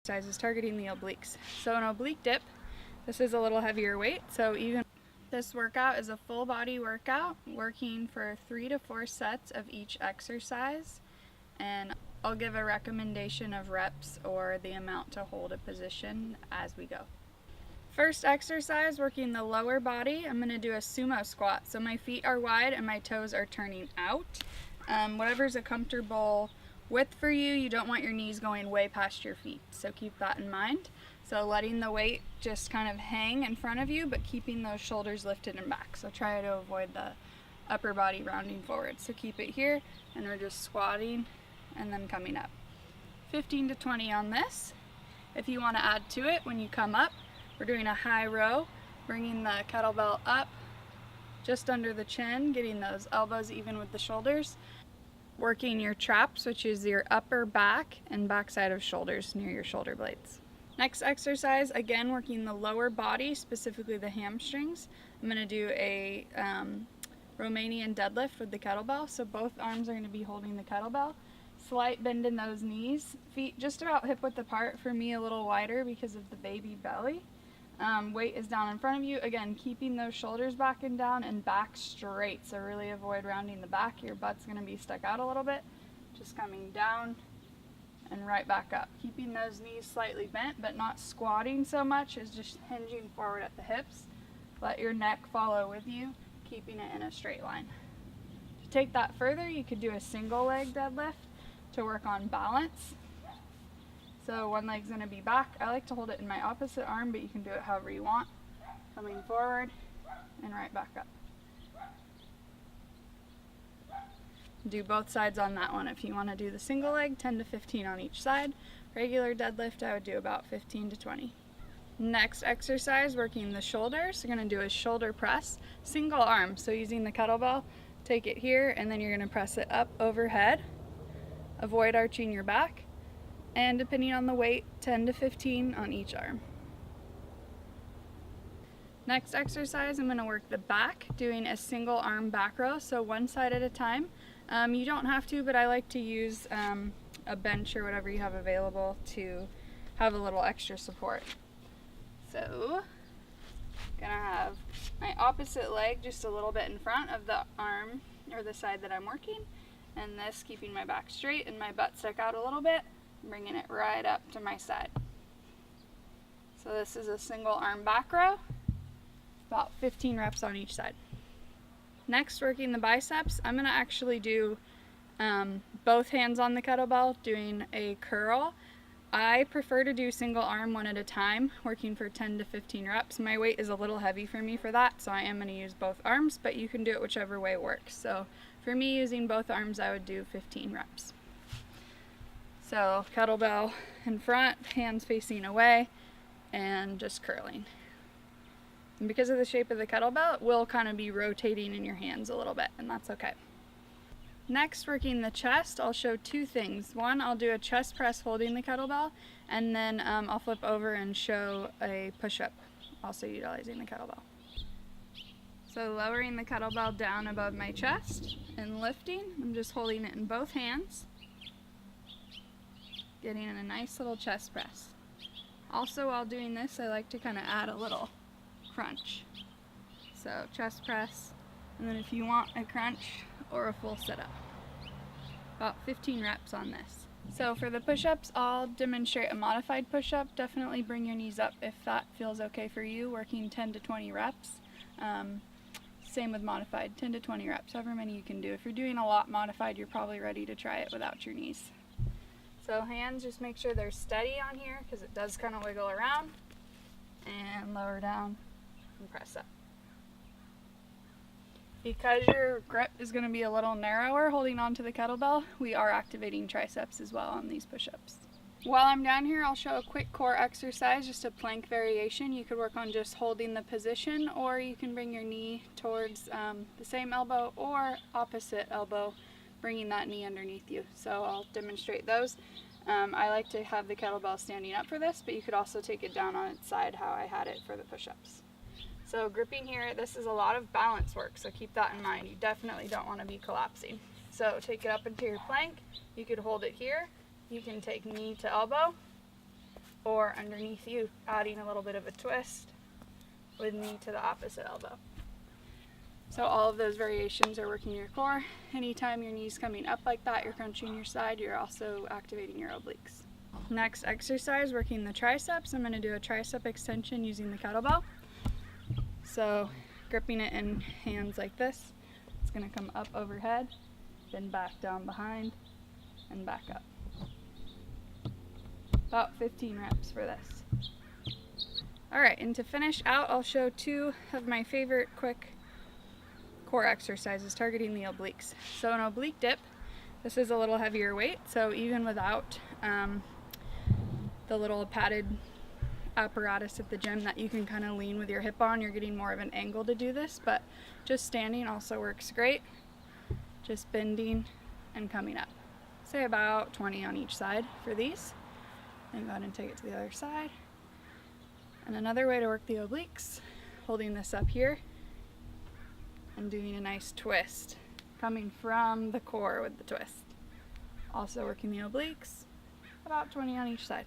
exercises targeting the obliques. So an oblique dip, this is a little heavier weight, so even this workout is a full body workout, working for 3 to 4 sets of each exercise, and I'll give a recommendation of reps or the amount to hold a position as we go. First exercise, working the lower body, I'm going to do a sumo squat. So my feet are wide and my toes are turning out. Whatever's a comfortable width for you, you don't want your knees going way past your feet, so keep that in mind. So letting the weight just kind of hang in front of you, but keeping those shoulders lifted and back. So try to avoid the upper body rounding forward. So keep it here, and we're just squatting and then coming up. 15 to 20 on this. If you want to add to it when you come up, we're doing a high row, bringing the kettlebell up just under the chin, getting those elbows even with the shoulders. Working your traps, which is your upper back and backside of shoulders near your shoulder blades. Next exercise, again working the lower body, specifically the hamstrings. I'm going to do a Romanian deadlift with the kettlebell. So both arms are going to be holding the kettlebell. Slight bend in those knees. Feet just about hip width apart, for me a little wider because of the baby belly. Weight is down in front of you. Again, keeping those shoulders back and down and back straight. So really avoid rounding the back. Your butt's going to be stuck out a little bit. Just coming down and right back up. Keeping those knees slightly bent, but not squatting so much as just hinging forward at the hips. Let your neck follow with you, keeping it in a straight line. To take that further, you could do a single leg deadlift to work on balance. So one leg's going to be back. I like to hold it in my opposite arm, but you can do it however you want. Coming forward and right back up. Do both sides on that one. If you want to do the single leg, 10 to 15 on each side. Regular deadlift, I would do about 15 to 20. Next exercise, working the shoulders. We're going to do a shoulder press, single arm. So using the kettlebell, take it here, and then you're going to press it up overhead. Avoid arching your back. And depending on the weight, 10 to 15 on each arm. Next exercise, I'm going to work the back, doing a single arm back row, so one side at a time. You don't have to, but I like to use a bench or whatever you have available to have a little extra support. So, gonna have my opposite leg just a little bit in front of the arm or the side that I'm working, and this keeping my back straight and my butt stuck out a little bit, bringing it right up to my side. So this is a single arm back row, about 15 reps on each side. Next, working the biceps, I'm going to actually do both hands on the kettlebell, doing a curl. I prefer to do single arm one at a time, working for 10 to 15 reps. My weight is a little heavy for me for that, so I am going to use both arms, but you can do it whichever way works. So for me, using both arms, I would do 15 reps. So kettlebell in front, hands facing away, and just curling. And because of the shape of the kettlebell, it will kind of be rotating in your hands a little bit, and that's okay. Next, working the chest, I'll show two things. One, I'll do a chest press holding the kettlebell, and then I'll flip over and show a push-up, also utilizing the kettlebell. So lowering the kettlebell down above my chest and lifting, I'm just holding it in both hands, getting in a nice little chest press. Also, while doing this, I like to kind of add a little crunch. So chest press, and then if you want a crunch or a full sit-up. About 15 reps on this. So for the push-ups, I'll demonstrate a modified push-up. Definitely bring your knees up if that feels okay for you, working 10 to 20 reps. Same with modified, 10 to 20 reps, however many you can do. If you're doing a lot modified, you're probably ready to try it without your knees. So hands, just make sure they're steady on here because it does kind of wiggle around. And lower down and press up. Because your grip is going to be a little narrower holding onto the kettlebell, we are activating triceps as well on these push-ups. While I'm down here, I'll show a quick core exercise, just a plank variation. You could work on just holding the position, or you can bring your knee towards the same elbow or opposite elbow, bringing that knee underneath you. So I'll demonstrate those. I like to have the kettlebell standing up for this, but you could also take it down on its side how I had it for the push-ups. So gripping here, this is a lot of balance work, so keep that in mind. You definitely don't want to be collapsing. So take it up into your plank. You could hold it here. You can take knee to elbow, or underneath you, adding a little bit of a twist with knee to the opposite elbow. So all of those variations are working your core. Anytime your knee's coming up like that, you're crunching your side, you're also activating your obliques. Next exercise, working the triceps. I'm going to do a tricep extension using the kettlebell. So gripping it in hands like this, it's going to come up overhead, then back down behind, and back up. About 15 reps for this. Alright, and to finish out, I'll show two of my favorite quick core exercises targeting the obliques. So an oblique dip, this is a little heavier weight, so even without the little padded apparatus at the gym that you can kind of lean with your hip on, you're getting more of an angle to do this, but just standing also works great. Just bending and coming up. Say about 20 on each side for these. And go ahead and take it to the other side. And another way to work the obliques, holding this up here and doing a nice twist, coming from the core with the twist. Also working the obliques, about 20 on each side.